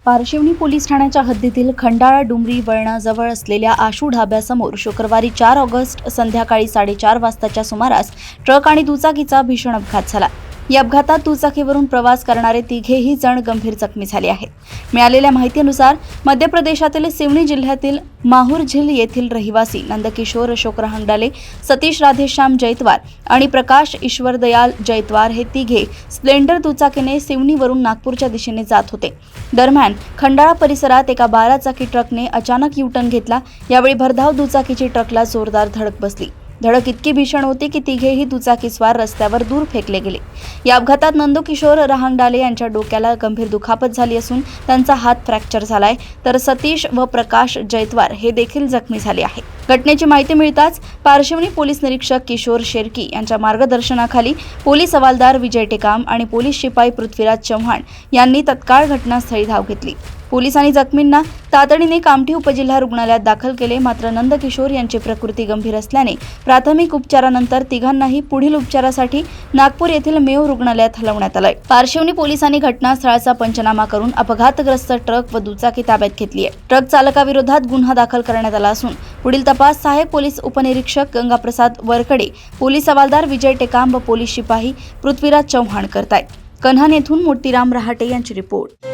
Parshivni police ठाण्याच्या हद्दीतील खंडाळा डुमरी वळणाजवळ असलेल्या आशू ढाब्यासमोर शुक्रवारी 4 ऑगस्ट संध्याकाळी 4:30 वाजताच्या सुमारास ट्रक आणि दुचाकीचा भीषण अपघात झाला। या अपघातात दुचाकीवरून प्रवास करणारे तिघेही जण गंभीर जखमी झाले आहेत। मिळालेल्या माहितीनुसार मध्य प्रदेशातील सिवनी जिल्ह्यातील माहूर झील येथील रहिवासी नंदकिशोर अशोक रहांगडाले, सतीश राधेश्याम जैतवार आणि प्रकाश ईश्वरदयाल जैतवार हे तिघे स्प्लेंडर दुचाकीने सिवनीवरून नागपूरच्या दिशेने जात होते। दरम्यान खंडाळा परिसरात एका 12 चाकी ट्रकने अचानक यू-टर्न घेतला। यावेळी भरधाव दुचाकीची ट्रकला जोरदार धडक बसली। धडक इतकी भीषण होती की तिघेही दुचाकीस्वार रस्त्यावर दूर फेकले गेले। या अपघातात नंदकिशोर रहांगडाले यांच्या डोक्याला गंभीर दुखापत झाली असून त्यांचा हात फ्रॅक्चर झालाय, तर सतीश व प्रकाश जैतवार हे देखील जखमी झाले आहेत। घटनेची माहिती मिळताच पारशिवनी पोलीस निरीक्षक किशोर शेरकी यांच्या मार्गदर्शनाखाली पोलीस हवालदार विजय टेकाम आणि पोलीस शिपाई पृथ्वीराज चव्हाण यांनी तत्काळ घटनास्थळी धाव घेतली। पोलिसांनी जखमींना तातडीने कामठी उपजिल्हा रुग्णालयात दाखल केले, मात्र नंदकिशोर यांची प्रकृती गंभीर असल्याने प्राथमिक उपचारानंतर तिघांनाही पुढील उपचारासाठी नागपूर येथील मेयो रुग्णालयात हलवण्यात आले। पारशिवनी पोलिसांनी घटनास्थळाचा पंचनामा करून अपघातग्रस्त ट्रक व दुचाकी ताब्यात घेतली आहे। ट्रक चालकाविरोधात गुन्हा दाखल करण्यात आला असून पुढील तपास सहाय्यक पोलीस उपनिरीक्षक गंगाप्रसाद वरकडे, पोलीस हवालदार विजय टेकाम व पोलीस शिपाई पृथ्वीराज चव्हाण करतायत। कन्हान येथून मोतीराम रहाटे यांची रिपोर्ट।